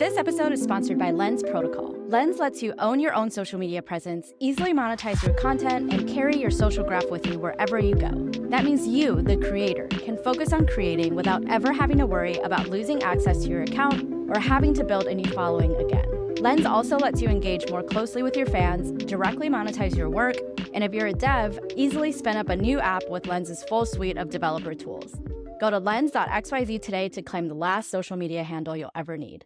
This episode is sponsored by Lens Protocol. Lens lets you own your own social media presence, easily monetize your content, and carry your social graph with you wherever you go. That means you, the creator, can focus on creating without ever having to worry about losing access to your account or having to build a new following again. Lens also lets you engage more closely with your fans, directly monetize your work, and if you're a dev, easily spin up a new app with Lens's full suite of developer tools. Go to lens.xyz today to claim the last social media handle you'll ever need.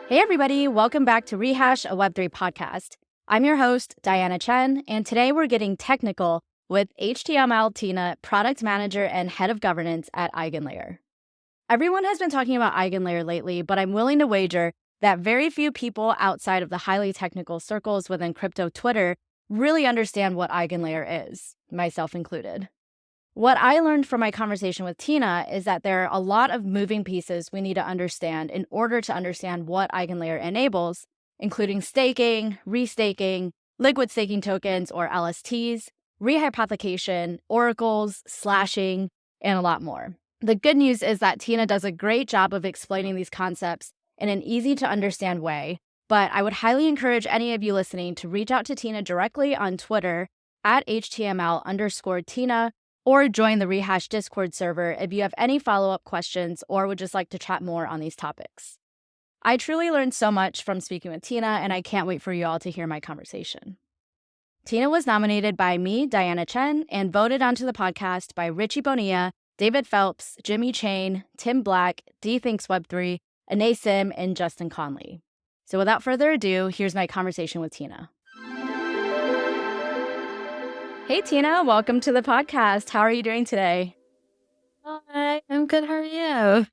Hey everybody, welcome back to Rehash, a Web3 podcast. I'm your host, Diana Chen, and today we're getting technical with HTML Tina, product manager and head of governance at EigenLayer. Everyone has been talking about EigenLayer lately, but I'm willing to wager that very few people outside of the highly technical circles within crypto Twitter really understand what EigenLayer is, myself included. What I learned from my conversation with Tina is that there are a lot of moving pieces we need to understand in order to understand what EigenLayer enables, including staking, restaking, liquid staking tokens or LSTs, rehypothecation, oracles, slashing, and a lot more. The good news is that Tina does a great job of explaining these concepts in an easy to understand way, but I would highly encourage any of you listening to reach out to Tina directly on Twitter at HTML_Tina, or join the Rehash Discord server if you have any follow-up questions or would just like to chat more on these topics. I truly learned so much from speaking with Tina, and I can't wait for you all to hear my conversation. Tina was nominated by me, Diana Chen, and voted onto the podcast by Richie Bonilla, David Phelps, Jimmy Chain, Tim Black, D Thinks Web3, Anay Sim, and Justin Conley. So without further ado, here's my conversation with Tina. Hey, Tina, welcome to the podcast. How are you doing today? Hi, I'm good. How are you?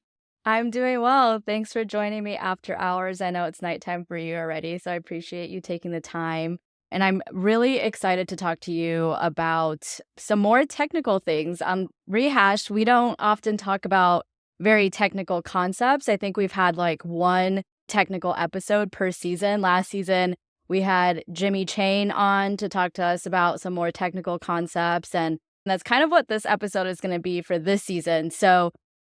I'm doing well. Thanks for joining me after hours. I know it's nighttime for you already, so I appreciate you taking the time. And I'm really excited to talk to you about some more technical things. On Rehash, we don't often talk about very technical concepts. I think we've had like one technical episode per season. Last season, we had Jimmy Chain on to talk to us about some more technical concepts, and that's kind of what this episode is going to be for this season. So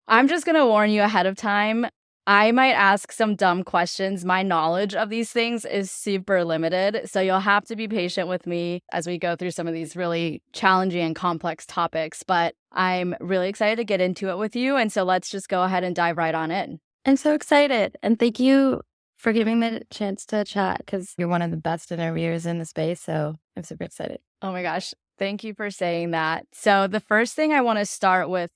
I'm just going to warn you ahead of time. I might ask some dumb questions. My knowledge of these things is super limited, so you'll have to be patient with me as we go through some of these really challenging and complex topics, but I'm really excited to get into it with you, and so let's just go ahead and dive right on in. I'm so excited, and thank you for giving me the chance to chat because you're one of the best interviewers in the space, so I'm super excited. Oh my gosh, thank you for saying that. So the first thing I want to start with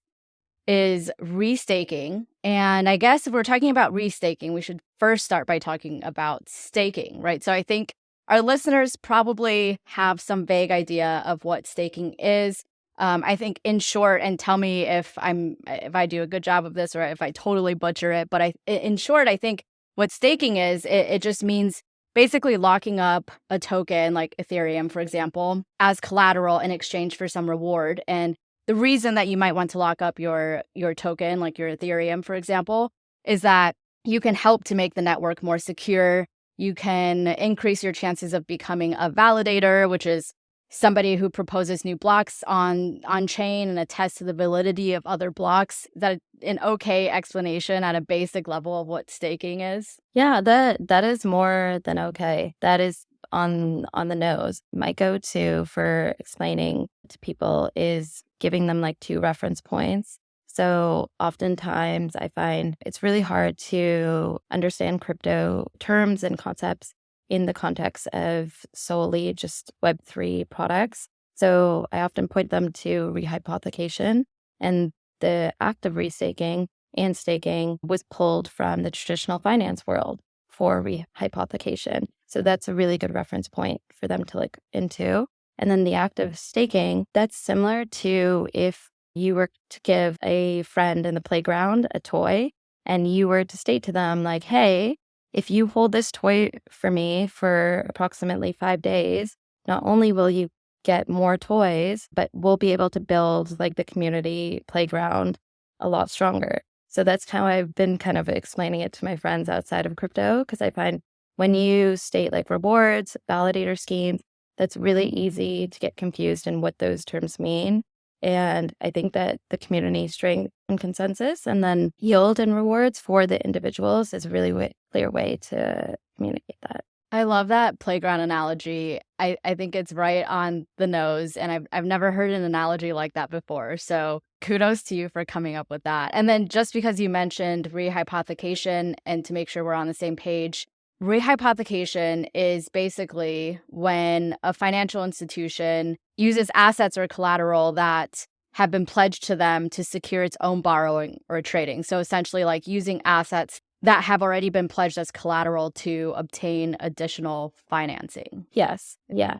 is restaking. And I guess if we're talking about restaking, we should first start by talking about staking, right? So I think our listeners probably have some vague idea of what staking is. I think in short, and tell me if I do a good job of this or if I totally butcher it, but in short, I think what staking is, it just means basically locking up a token like Ethereum, for example, as collateral in exchange for some reward. And the reason that you might want to lock up your token, like your Ethereum, for example, is that you can help to make the network more secure. You can increase your chances of becoming a validator, which is somebody who proposes new blocks on chain and attests to the validity of other blocks. Is that an okay explanation at a basic level of what staking is? Yeah, that is more than okay. That is on the nose. My go-to for explaining to people is giving them like 2 reference points. So oftentimes I find it's really hard to understand crypto terms and concepts in the context of solely just Web3 products. So I often point them to rehypothecation, and the act of restaking and staking was pulled from the traditional finance world for rehypothecation. So that's a really good reference point for them to look into. And then the act of staking, that's similar to if you were to give a friend in the playground a toy and you were to state to them like, hey, if you hold this toy for me for approximately 5 days, not only will you get more toys, but we'll be able to build like the community playground a lot stronger. So that's how I've been kind of explaining it to my friends outside of crypto, because I find when you state like rewards, validator schemes, that's really easy to get confused in what those terms mean. And I think that the community strength and consensus, and then yield and rewards for the individuals is a really clear way to communicate that. I love that playground analogy. I think it's right on the nose, and I've never heard an analogy like that before. So kudos to you for coming up with that. And then just because you mentioned rehypothecation, and to make sure we're on the same page, rehypothecation is basically when a financial institution uses assets or collateral that have been pledged to them to secure its own borrowing or trading. So essentially like using assets that have already been pledged as collateral to obtain additional financing. Yes. Yeah.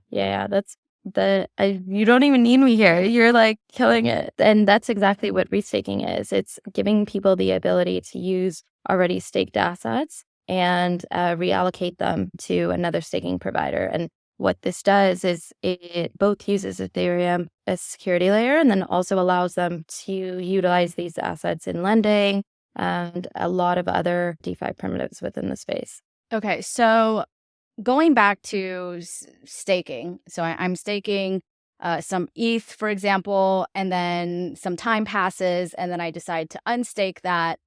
That's you don't even need me here. You're like killing it. And that's exactly what restaking is. It's giving people the ability to use already staked assets and reallocate them to another staking provider. And what this does is it both uses Ethereum as security layer and then also allows them to utilize these assets in lending and a lot of other DeFi primitives within the space. Okay, so going back to staking. So I'm staking some ETH, for example, and then some time passes, and then I decide to unstake that.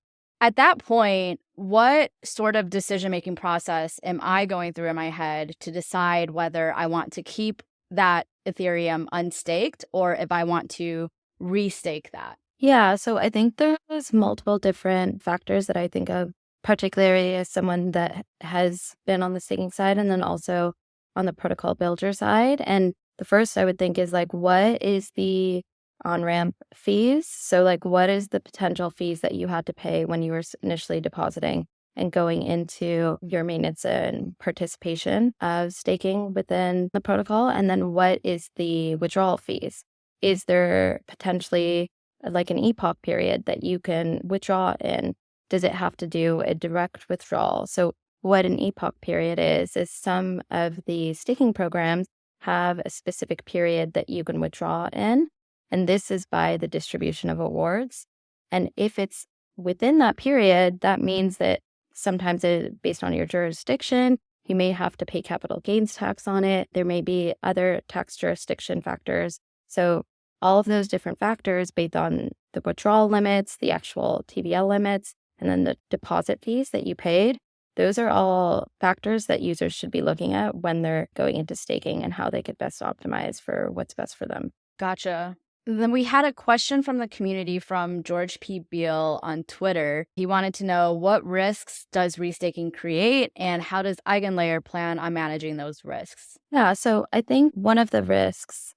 At that point, what sort of decision-making process am I going through in my head to decide whether I want to keep that Ethereum unstaked or if I want to restake that? Yeah, so I think there's multiple different factors that I think of, particularly as someone that has been on the staking side and then also on the protocol builder side. And the first I would think is like, what is the on-ramp fees? So like, what is the potential fees that you had to pay when you were initially depositing and going into your maintenance and participation of staking within the protocol? And then what is the withdrawal fees? Is there potentially like an epoch period that you can withdraw in? Does it have to do a direct withdrawal? So what an epoch period is some of the staking programs have a specific period that you can withdraw in. And this is by the distribution of awards. And if it's within that period, that means that sometimes based on your jurisdiction, you may have to pay capital gains tax on it. There may be other tax jurisdiction factors. So all of those different factors based on the withdrawal limits, the actual TVL limits, and then the deposit fees that you paid, those are all factors that users should be looking at when they're going into staking and how they could best optimize for what's best for them. Gotcha. Then we had a question from the community from George P. Beal on Twitter. He wanted to know what risks does restaking create and how does EigenLayer plan on managing those risks? Yeah, so I think one of the risks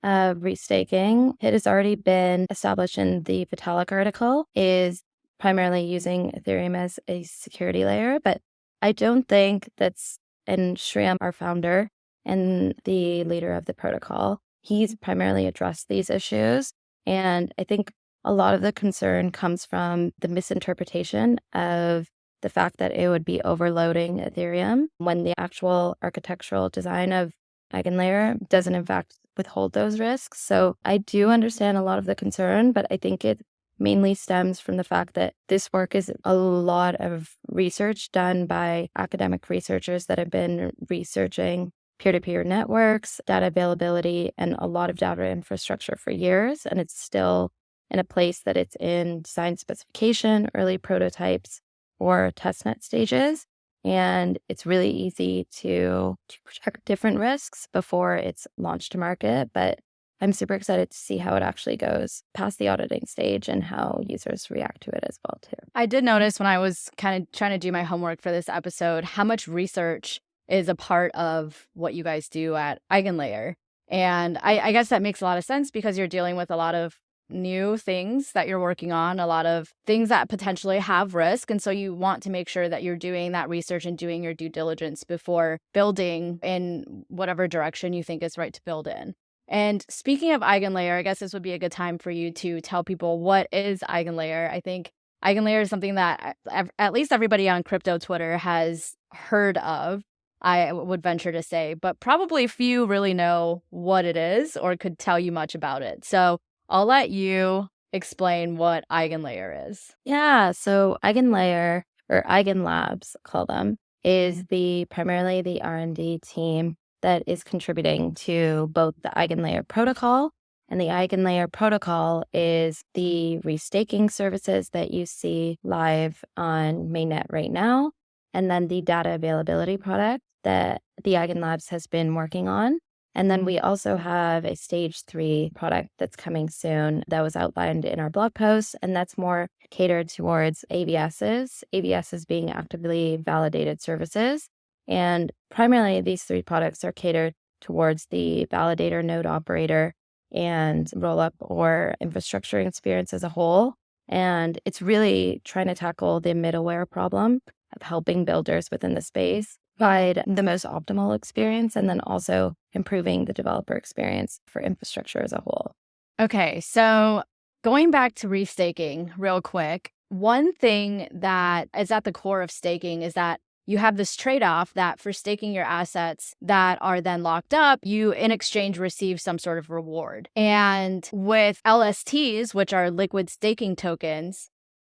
of restaking, it has already been established in the Vitalik article, is primarily using Ethereum as a security layer. But I don't think and Shriyam, our founder and the leader of the protocol, he's primarily addressed these issues. And I think a lot of the concern comes from the misinterpretation of the fact that it would be overloading Ethereum when the actual architectural design of EigenLayer doesn't in fact withhold those risks. So I do understand a lot of the concern, but I think it mainly stems from the fact that this work is a lot of research done by academic researchers that have been researching peer-to-peer networks, data availability, and a lot of data infrastructure for years. And it's still in a place that it's in design specification, early prototypes, or testnet stages. And it's really easy to protect different risks before it's launched to market. But I'm super excited to see how it actually goes past the auditing stage and how users react to it as well, too. I did notice when I was kind of trying to do my homework for this episode, how much research is a part of what you guys do at EigenLayer. And I guess that makes a lot of sense because you're dealing with a lot of new things that you're working on, a lot of things that potentially have risk. And so you want to make sure that you're doing that research and doing your due diligence before building in whatever direction you think is right to build in. And speaking of EigenLayer, I guess this would be a good time for you to tell people what is EigenLayer. I think EigenLayer is something that at least everybody on crypto Twitter has heard of, I would venture to say, but probably few really know what it is or could tell you much about it. So I'll let you explain what EigenLayer is. Yeah, so EigenLayer, or EigenLabs, call them, is primarily the R&D team that is contributing to both the EigenLayer protocol And the EigenLayer protocol is the restaking services that you see live on mainnet right now, and then the data availability product that the EigenLabs has been working on. And then we also have a stage 3 product that's coming soon that was outlined in our blog post, and that's more catered towards AVSs, AVSs being actively validated services. And primarily these 3 products are catered towards the validator, node operator, and rollup or infrastructure experience as a whole. And it's really trying to tackle the middleware problem of helping builders within the space provide the most optimal experience, and then also improving the developer experience for infrastructure as a whole. Okay, so going back to restaking real quick, one thing that is at the core of staking is that you have this trade-off that for staking your assets that are then locked up, you in exchange receive some sort of reward. And with LSTs, which are liquid staking tokens,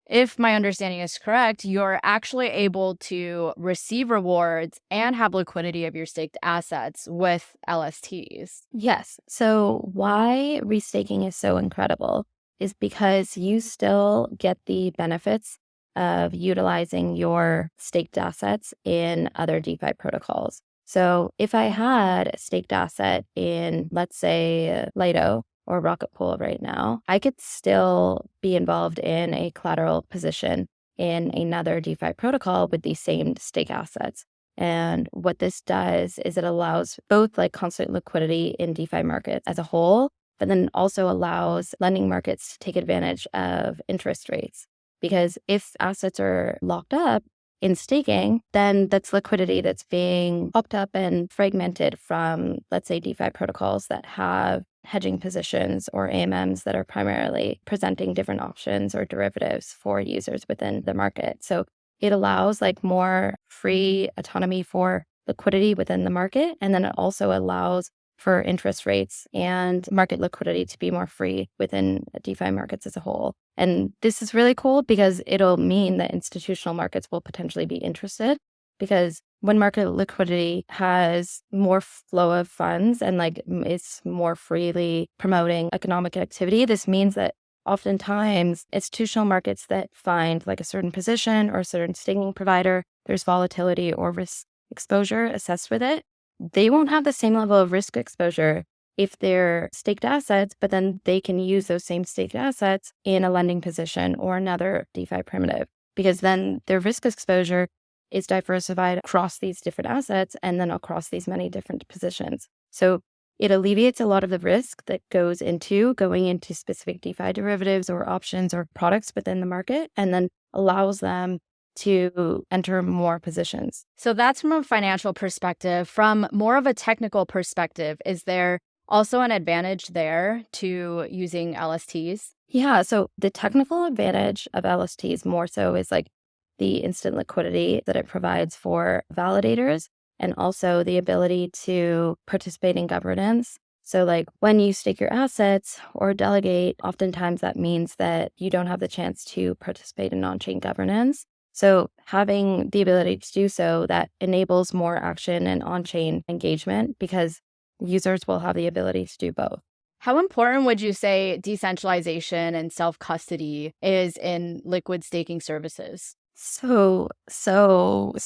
if my understanding is correct, you're actually able to receive rewards and have liquidity of your staked assets with LSTs. Yes. So why restaking is so incredible is because you still get the benefits of utilizing your staked assets in other DeFi protocols. So if I had a staked asset in, let's say, Lido or Rocket Pool right now, I could still be involved in a collateral position in another DeFi protocol with these same stake assets. And what this does is it allows both like constant liquidity in DeFi markets as a whole, but then also allows lending markets to take advantage of interest rates. Because if assets are locked up in staking, then that's liquidity that's being locked up and fragmented from, let's say, DeFi protocols that have hedging positions or AMMs that are primarily presenting different options or derivatives for users within the market. So it allows like more free autonomy for liquidity within the market. And then it also allows for interest rates and market liquidity to be more free within DeFi markets as a whole. And this is really cool because it'll mean that institutional markets will potentially be interested, because when market liquidity has more flow of funds and like it's more freely promoting economic activity, this means that oftentimes institutional markets that find like a certain position or a certain staking provider, there's volatility or risk exposure assessed with it. They won't have the same level of risk exposure if they're staked assets, but then they can use those same staked assets in a lending position or another DeFi primitive, because then their risk exposure is diversified across these different assets and then across these many different positions. So it alleviates a lot of the risk that goes into going into specific DeFi derivatives or options or products within the market, and then allows them to enter more positions. So that's from a financial perspective. From more of a technical perspective, is there also an advantage there to using LSTs? Yeah, so the technical advantage of LSTs more so is like the instant liquidity that it provides for validators, and also the ability to participate in governance. So like when you stake your assets or delegate, oftentimes that means that you don't have the chance to participate in on-chain governance. So having the ability to do so, that enables more action and on-chain engagement, because users will have the ability to do both. How important would you say decentralization and self-custody is in liquid staking services? So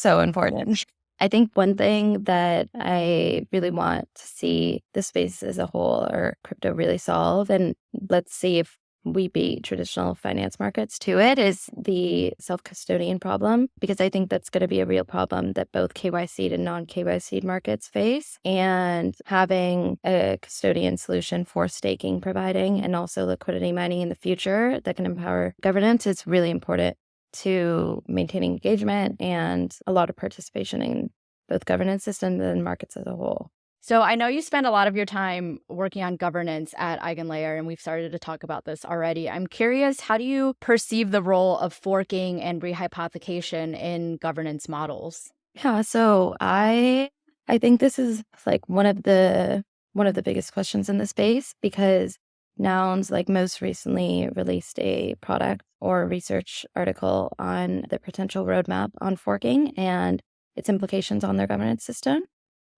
important. I think one thing that I really want to see the space as a whole or crypto really solve, and let's see if we beat traditional finance markets to it, is the self-custodian problem, because I think that's going to be a real problem that both KYC and non-KYC markets face. And having a custodian solution for staking providing and also liquidity mining in the future that can empower governance is really important to maintaining engagement and a lot of participation in both governance systems and markets as a whole. So I know you spend a lot of your time working on governance at EigenLayer, and we've started to talk about this already. I'm curious, how do you perceive the role of forking and rehypothecation in governance models? Yeah, so I think this is like one of the biggest questions in the space, because Nouns like most recently released a product or research article on the potential roadmap on forking and its implications on their governance system.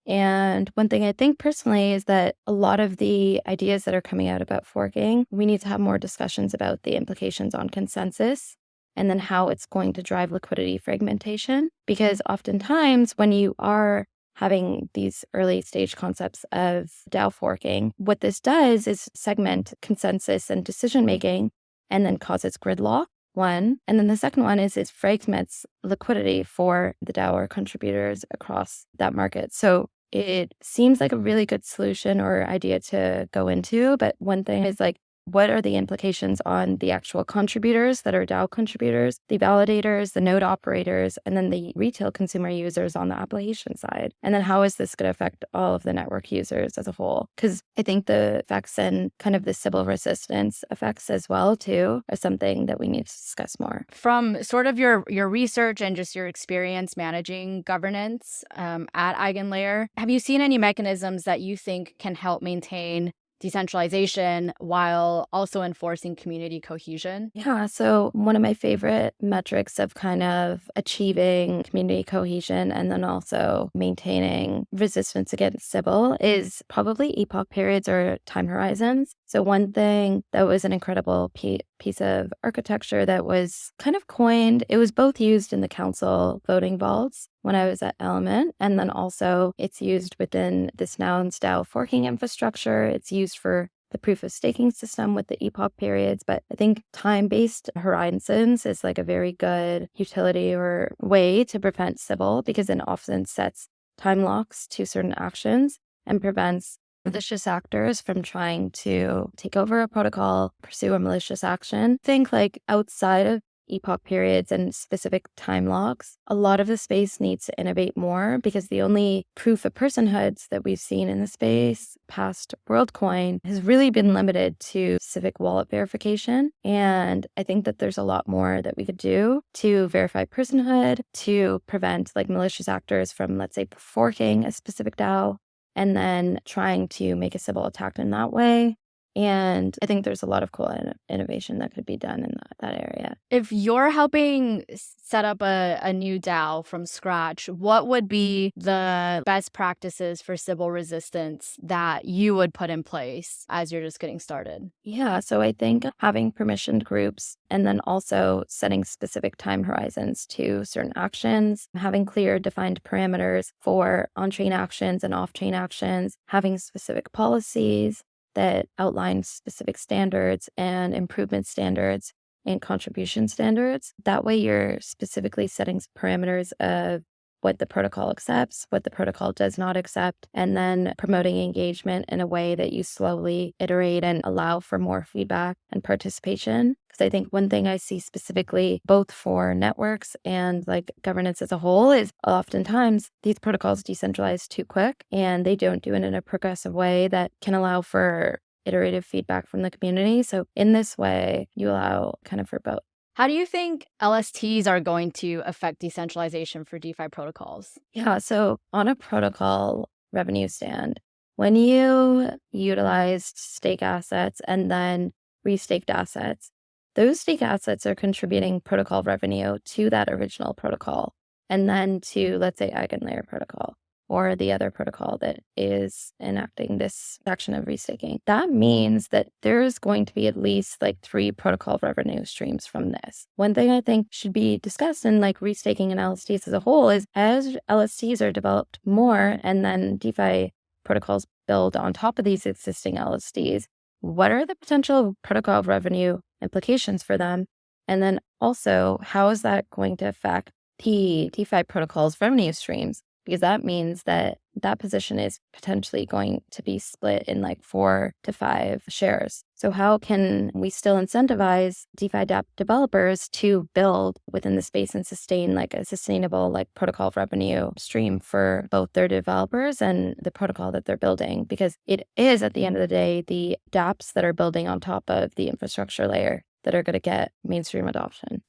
And one thing I think personally is that a lot of the ideas that are coming out about forking, we need to have more discussions about the implications on consensus and then how it's going to drive liquidity fragmentation. Because oftentimes when you are having these early stage concepts of DAO forking, what this does is segment consensus and decision making and then causes gridlock. One. And then the second one is it fragments liquidity for the DAO or contributors across that market. So it seems like a really good solution or idea to go into. But one thing is like, what are the implications on the actual contributors that are DAO contributors, the validators, the node operators, and then the retail consumer users on the application side? And then how is this going to affect all of the network users as a whole? Because I think the effects and kind of the Sybil resistance effects as well, too, are something that we need to discuss more. From sort of your research and just your experience managing governance at EigenLayer, have you seen any mechanisms that you think can help maintain decentralization while also enforcing community cohesion? Yeah, so one of my favorite metrics of kind of achieving community cohesion and then also maintaining resistance against Sybil is probably epoch periods or time horizons. So one thing that was an incredible piece of architecture that was kind of coined, it was both used in the council voting vaults when I was at Element, and then also it's used within this Nouns DAO forking infrastructure. It's used for the proof of staking system with the epoch periods. But I think time-based horizons is like a very good utility or way to prevent Sybil because it often sets time locks to certain actions and prevents malicious actors from trying to take over a protocol, pursue a malicious action. Think like outside of epoch periods and specific time locks, a lot of the space needs to innovate more because the only proof of personhoods that we've seen in the space past WorldCoin has really been limited to civic wallet verification. And I think that there's a lot more that we could do to verify personhood, to prevent like malicious actors from, let's say, forking a specific DAO and then trying to make a Sybil attack in that way. And I think there's a lot of cool innovation that could be done in that area. If you're helping set up a new DAO from scratch, what would be the best practices for Sybil resistance that you would put in place as you're just getting started? Yeah, so I think having permissioned groups and then also setting specific time horizons to certain actions, having clear defined parameters for on-chain actions and off-chain actions, having specific policies that outline specific standards and improvement standards and contribution standards. That way you're specifically setting parameters of what the protocol accepts, what the protocol does not accept, and then promoting engagement in a way that you slowly iterate and allow for more feedback and participation. Because I think one thing I see specifically both for networks and like governance as a whole is oftentimes these protocols decentralize too quick and they don't do it in a progressive way that can allow for iterative feedback from the community. So in this way, you allow kind of for both. How do you think LSTs are going to affect decentralization for DeFi protocols? Yeah, so on a protocol revenue stand, when you utilized stake assets and then restaked assets, those stake assets are contributing protocol revenue to that original protocol and then to, let's say, EigenLayer protocol or the other protocol that is enacting this action of restaking. That means that there's going to be at least like 3 protocol revenue streams from this. One thing I think should be discussed in like restaking and LSTs as a whole is as LSTs are developed more and then DeFi protocols build on top of these existing LSTs, what are the potential protocol revenue implications for them? And then also, how is that going to affect the DeFi protocol's revenue streams? Because that means that that position is potentially going to be split in like 4 to 5 shares. So how can we still incentivize DeFi developers to build within the space and sustain like a sustainable like protocol revenue stream for both their developers and the protocol that they're building? Because it is at the end of the day, the dApps that are building on top of the infrastructure layer that are going to get mainstream adoption.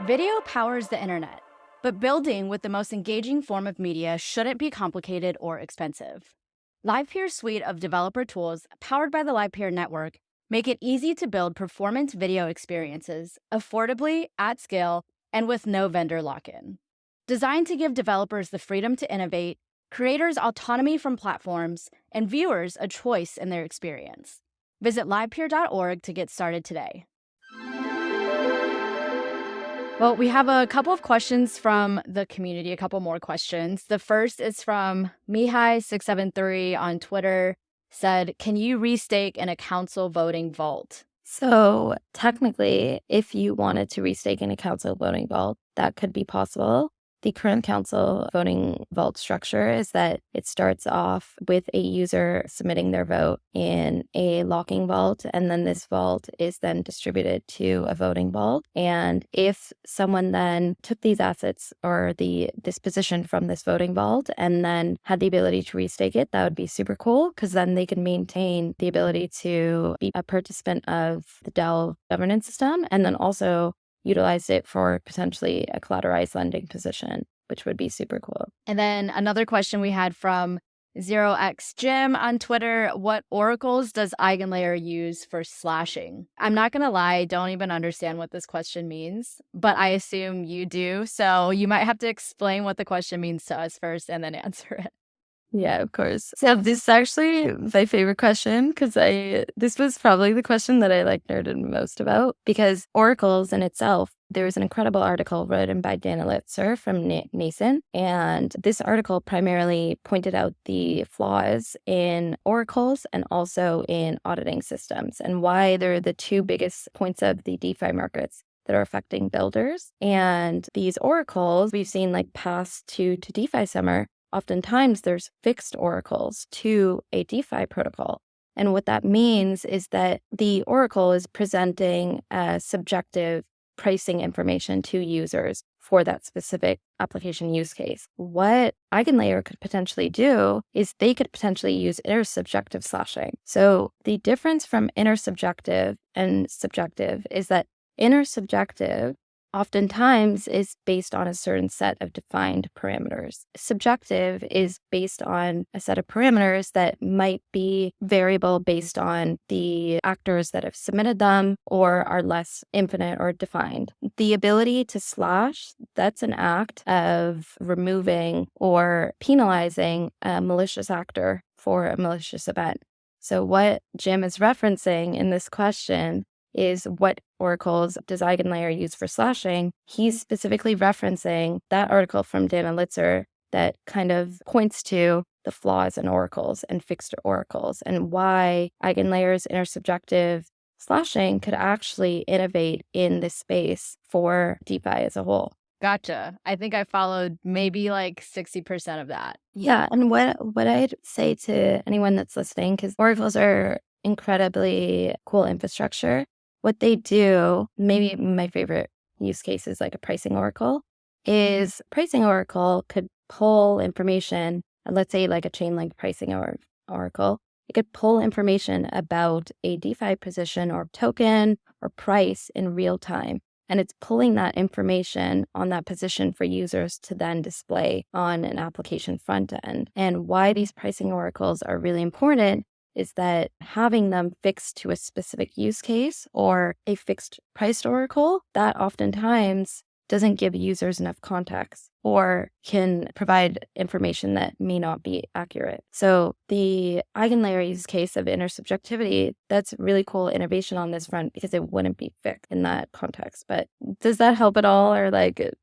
Video powers the internet. But building with the most engaging form of media shouldn't be complicated or expensive. LivePeer's suite of developer tools, powered by the LivePeer network, make it easy to build performance video experiences affordably, at scale, and with no vendor lock-in. designed to give developers the freedom to innovate, creators autonomy from platforms, and viewers a choice in their experience. Visit livepeer.org to get started today. Well, we have a couple of questions from the community, a couple more questions. The first is from Mihai673 on Twitter, said, can you restake in a council voting vault? So technically, if you wanted to restake in a council voting vault, that could be possible. The current council voting vault structure is that it starts off with a user submitting their vote in a locking vault, and then this vault is then distributed to a voting vault. And if someone then took these assets or this position from this voting vault and then had the ability to restake it, that would be super cool, because then they can maintain the ability to be a participant of the DAO governance system, and then also utilized it for potentially a collateralized lending position, which would be super cool. And then another question we had from 0xJim on Twitter, what oracles does EigenLayer use for slashing? I'm not going to lie, I don't even understand what this question means, but I assume you do. So you might have to explain what the question means to us first and then answer it. Yeah, of course. So this is actually my favorite question, because this was probably the question that I nerded most about, because oracles in itself, there was an incredible article written by Dana Litzer from Nascent, and this article primarily pointed out the flaws in oracles and also in auditing systems, and why they're the two biggest points of the DeFi markets that are affecting builders. And these oracles we've seen pass to DeFi Summer. Oftentimes, there's fixed oracles to a DeFi protocol. And what that means is that the oracle is presenting subjective pricing information to users for that specific application use case. What EigenLayer could potentially do is they could potentially use intersubjective slashing. So the difference from intersubjective and subjective is that intersubjective oftentimes is based on a certain set of defined parameters. Subjective is based on a set of parameters that might be variable based on the actors that have submitted them or are less infinite or defined. The ability to slash, that's an act of removing or penalizing a malicious actor for a malicious event. So what Jim is referencing in this question is what oracles does EigenLayer use for slashing. He's specifically referencing that article from Dana Litzer that kind of points to the flaws in oracles and fixed oracles, and why EigenLayer's intersubjective slashing could actually innovate in this space for DeFi as a whole. Gotcha. I think I followed maybe 60% of that. Yeah, and what I'd say to anyone that's listening, because oracles are incredibly cool infrastructure. What they do, maybe my favorite use case is a pricing oracle, is pricing oracle could pull information, let's say a chain link pricing oracle. It could pull information about a DeFi position or token or price in real time. And it's pulling that information on that position for users to then display on an application front end. And why these pricing oracles are really important is that having them fixed to a specific use case or a fixed priced oracle, that oftentimes doesn't give users enough context or can provide information that may not be accurate. So the EigenLayer use case of intersubjectivity, that's really cool innovation on this front, because it wouldn't be fixed in that context. But does that help at all? Or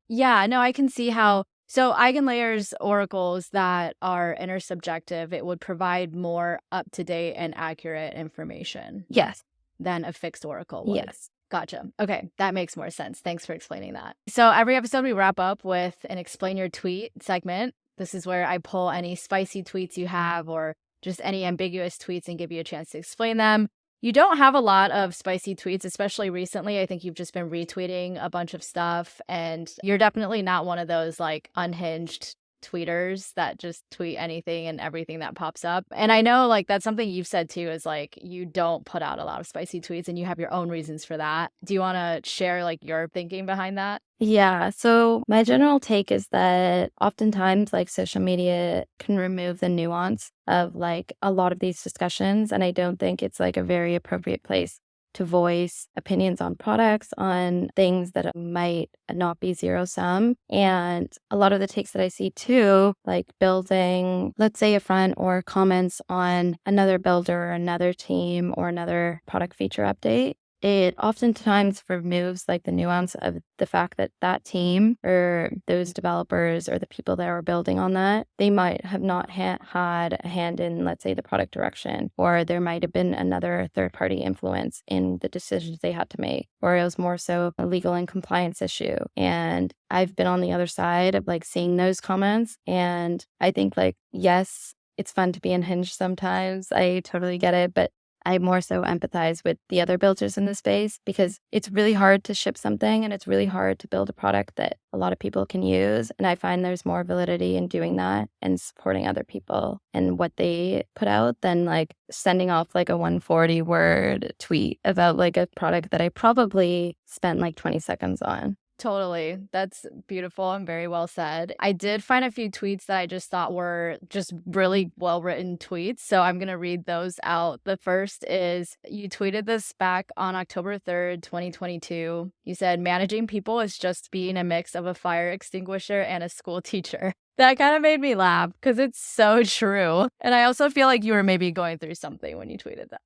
Yeah, no, I can see how. So EigenLayer's oracles that are intersubjective, it would provide more up-to-date and accurate information. Yes. Than a fixed oracle would. Yes. Gotcha. Okay, that makes more sense. Thanks for explaining that. So every episode we wrap up with an Explain Your Tweet segment. This is where I pull any spicy tweets you have or just any ambiguous tweets and give you a chance to explain them. You don't have a lot of spicy tweets, especially recently. I think you've just been retweeting a bunch of stuff, and you're definitely not one of those unhinged tweeters that just tweet anything and everything that pops up. And I know that's something you've said too, is you don't put out a lot of spicy tweets and you have your own reasons for that. Do you want to share your thinking behind that? Yeah. So my general take is that oftentimes social media can remove the nuance of a lot of these discussions. And I don't think it's a very appropriate place to voice opinions on products, on things that might not be zero sum. And a lot of the takes that I see too, like building, let's say, a front or comments on another builder or another team or another product feature update, it oftentimes removes like the nuance of the fact that that team or those developers or the people that are building on that, they might have not had a hand in, let's say, the product direction, or there might have been another third-party influence in the decisions they had to make, or it was more so a legal and compliance issue. And I've been on the other side of like seeing those comments, and I think like, yes, it's fun to be unhinged sometimes. I totally get it, but I more so empathize with the other builders in the space because it's really hard to ship something and it's really hard to build a product that a lot of people can use. And I find there's more validity in doing that and supporting other people and what they put out than like sending off like a 140 word tweet about like a product that I probably spent like 20 seconds on. Totally. That's beautiful and very well said. I did find a few tweets that I just thought were just really well written tweets. So I'm going to read those out. The first is you tweeted this back on October 3rd, 2022. You said, managing people is just being a mix of a fire extinguisher and a school teacher. That kind of made me laugh because it's so true. And I also feel like you were maybe going through something when you tweeted that.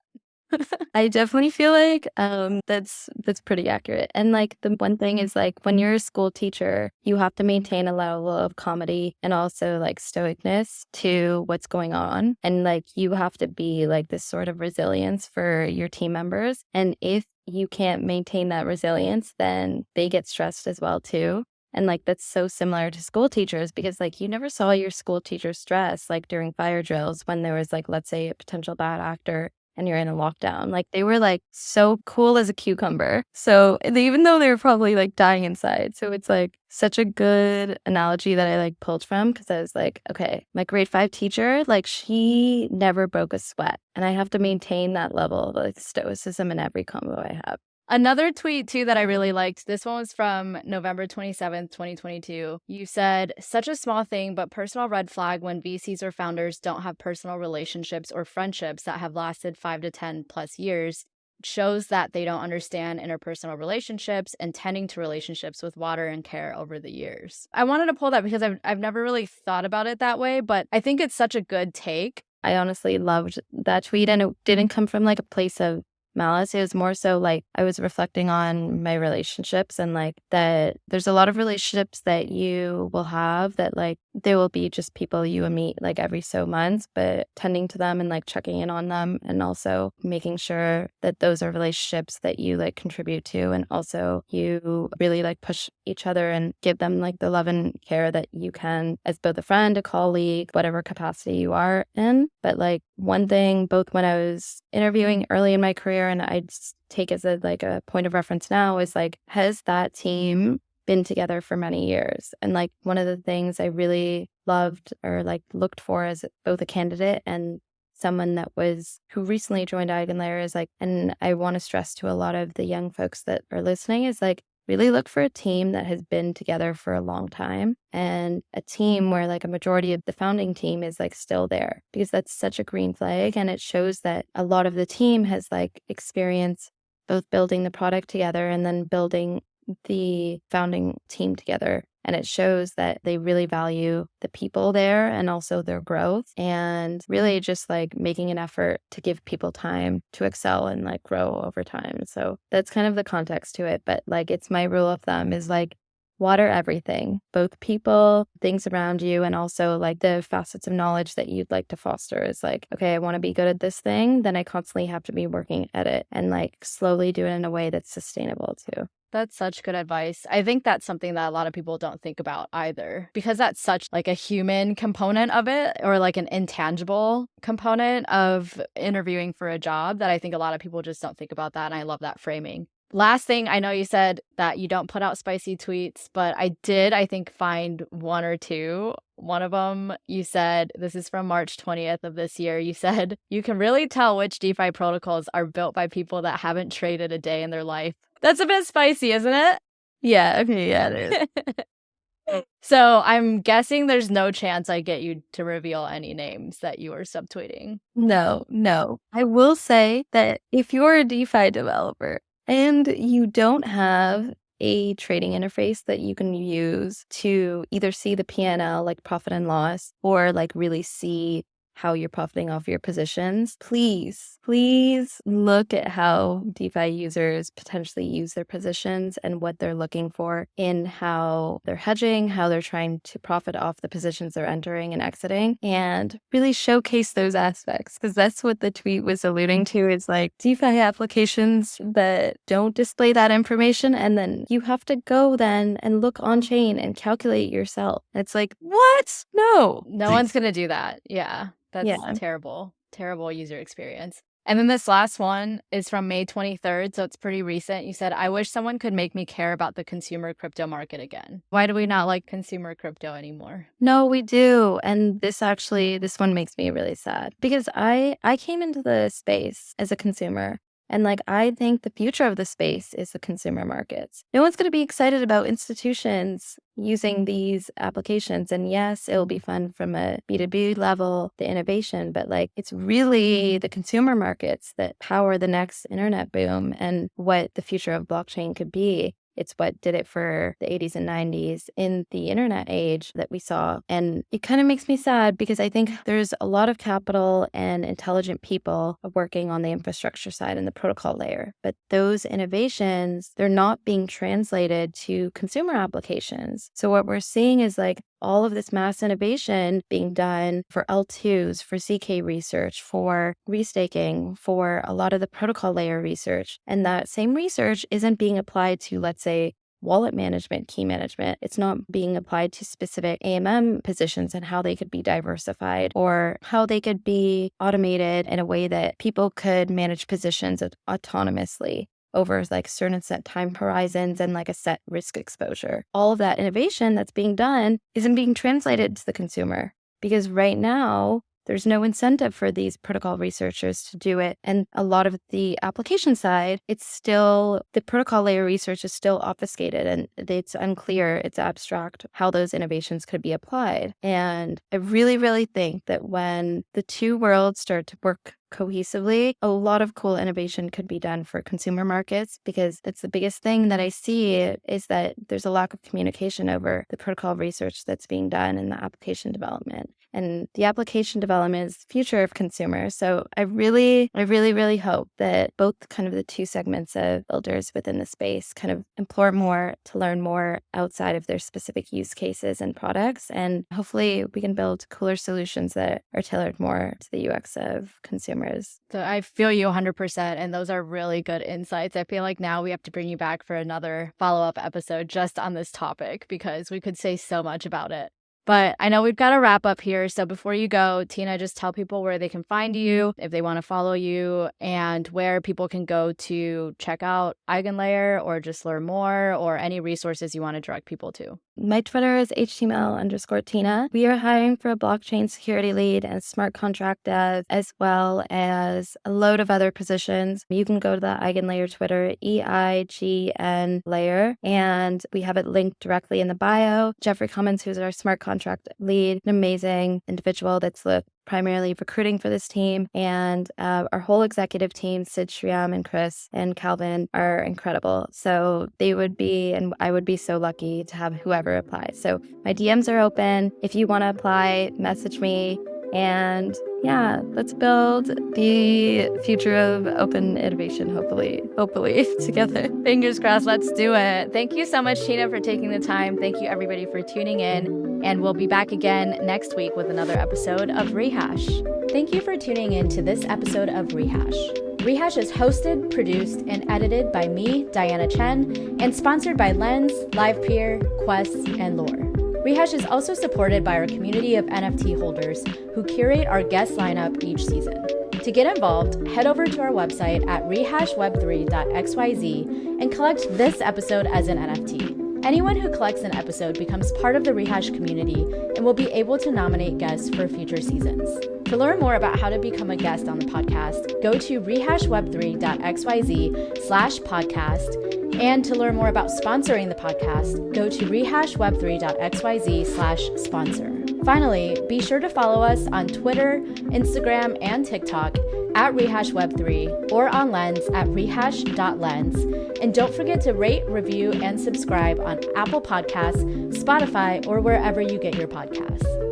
I definitely feel like that's pretty accurate. And like the one thing is like when you're a school teacher, you have to maintain a level of comedy and also like stoicness to what's going on. And like you have to be like this sort of resilience for your team members. And if you can't maintain that resilience, then they get stressed as well too. And like that's so similar to school teachers because like you never saw your school teacher stress like during fire drills when there was like, let's say, a potential bad actor and you're in a lockdown. Like they were like so cool as a cucumber. So even though they were probably like dying inside. So it's like such a good analogy that I like pulled from because I was like, okay, my grade 5 teacher, like she never broke a sweat. And I have to maintain that level of like stoicism in every combo I have. Another tweet, too, that I really liked, this one was from November 27th, 2022. You said, such a small thing, but personal red flag when VCs or founders don't have personal relationships or friendships that have lasted 5 to 10 plus years. Shows that they don't understand interpersonal relationships and tending to relationships with water and care over the years. I wanted to pull that because I've never really thought about it that way, but I think it's such a good take. I honestly loved that tweet, and it didn't come from like a place of malice. It was more so like I was reflecting on my relationships and like that there's a lot of relationships that you will have that like they will be just people you will meet like every so months, but tending to them and like checking in on them and also making sure that those are relationships that you like contribute to and also you really like push each other and give them like the love and care that you can as both a friend, a colleague, whatever capacity you are in. But like one thing, both when I was interviewing early in my career and I take as a like a point of reference now is like, has that team been together for many years? And like one of the things I really loved or like looked for as both a candidate and someone that was who recently joined EigenLayer is like, and I want to stress to a lot of the young folks that are listening is like, really look for a team that has been together for a long time and a team where like a majority of the founding team is like still there because that's such a green flag. And it shows that a lot of the team has like experienced both building the product together and then building the founding team together. And it shows that they really value the people there and also their growth and really just like making an effort to give people time to excel and like grow over time. So that's kind of the context to it. But like it's my rule of thumb is like water everything, both people, things around you, and also like the facets of knowledge that you'd like to foster is like, okay, I want to be good at this thing. Then I constantly have to be working at it and like slowly do it in a way that's sustainable too. That's such good advice. I think that's something that a lot of people don't think about either because that's such like a human component of it or like an intangible component of interviewing for a job that I think a lot of people just don't think about that. And I love that framing. Last thing, I know you said that you don't put out spicy tweets, but I did, I think, find one or two. One of them, you said, this is from March 20th of this year. You said, you can really tell which DeFi protocols are built by people that haven't traded a day in their life. That's a bit spicy, isn't it? Yeah, okay, yeah, it is. So I'm guessing there's no chance I get you to reveal any names that you are subtweeting. No. I will say that if you're a DeFi developer and you don't have a trading interface that you can use to either see the P&L, like profit and loss, or like really see how you're profiting off your positions, please look at how DeFi users potentially use their positions and what they're looking for in how they're hedging, how they're trying to profit off the positions they're entering and exiting, and really showcase those aspects. Because that's what the tweet was alluding to, is like DeFi applications that don't display that information. And then you have to go then and look on chain and calculate yourself. And it's like, what? No one's going to do that. Yeah. That's terrible user experience. And then this last one is from May 23rd, so it's pretty recent. You said, I wish someone could make me care about the consumer crypto market again. Why do we not like consumer crypto anymore? No, we do. And this one makes me really sad because I came into the space as a consumer. And like, I think the future of the space is the consumer markets. No one's going to be excited about institutions using these applications. And yes, it'll be fun from a B2B level, the innovation, but like, it's really the consumer markets that power the next internet boom and what the future of blockchain could be. It's what did it for the 80s and 90s in the internet age that we saw. And it kind of makes me sad because I think there's a lot of capital and intelligent people working on the infrastructure side and the protocol layer. But those innovations, they're not being translated to consumer applications. So what we're seeing is like all of this mass innovation being done for L2s, for ZK research, for restaking, for a lot of the protocol layer research. And that same research isn't being applied to, let's say, wallet management, key management. It's not being applied to specific AMM positions and how they could be diversified or how they could be automated in a way that people could manage positions autonomously over like certain set time horizons and like a set risk exposure. All of that innovation that's being done isn't being translated to the consumer because right now there's no incentive for these protocol researchers to do it. And a lot of the application side, it's still, the protocol layer research is still obfuscated and it's unclear, it's abstract how those innovations could be applied. And I really, really think that when the two worlds start to work cohesively, a lot of cool innovation could be done for consumer markets because that's the biggest thing that I see is that there's a lack of communication over the protocol research that's being done in the application development. And the application development is the future of consumers. So I really hope that both kind of the two segments of builders within the space kind of implore more to learn more outside of their specific use cases and products. And hopefully we can build cooler solutions that are tailored more to the UX of consumers. So I feel you 100%. And those are really good insights. I feel like now we have to bring you back for another follow-up episode just on this topic because we could say so much about it. But I know we've got to wrap up here. So before you go, Tina, just tell people where they can find you, if they want to follow you, and where people can go to check out EigenLayer or just learn more or any resources you want to direct people to. My Twitter is html_Tina. We are hiring for a blockchain security lead and smart contract dev, as well as a load of other positions. You can go to the EigenLayer Twitter, EigenLayer, and we have it linked directly in the bio. Jeffrey Cummins, who's our smart contract lead, an amazing individual that's primarily recruiting for this team. And our whole executive team, Sid, Shriyam, and Chris, and Calvin are incredible. So they would be, and I would be so lucky to have whoever applies. So my DMs are open. If you want to apply, message me. And yeah, let's build the future of open innovation, hopefully together. Fingers crossed, let's do it. Thank you so much, Tina, for taking the time. Thank you, everybody, for tuning in. And we'll be back again next week with another episode of Rehash. Thank you for tuning in to this episode of Rehash. Rehash is hosted, produced, and edited by me, Diana Chen, and sponsored by Lens, LivePeer, Quest, and Lore. Rehash is also supported by our community of NFT holders who curate our guest lineup each season. To get involved, head over to our website at rehashweb3.xyz and collect this episode as an NFT. Anyone who collects an episode becomes part of the Rehash community and will be able to nominate guests for future seasons. To learn more about how to become a guest on the podcast, go to rehashweb3.xyz/podcast. And to learn more about sponsoring the podcast, go to rehashweb3.xyz/sponsor. Finally, be sure to follow us on Twitter, Instagram, and TikTok at rehashweb3 or on Lens at rehash.lens. And don't forget to rate, review, and subscribe on Apple Podcasts, Spotify, or wherever you get your podcasts.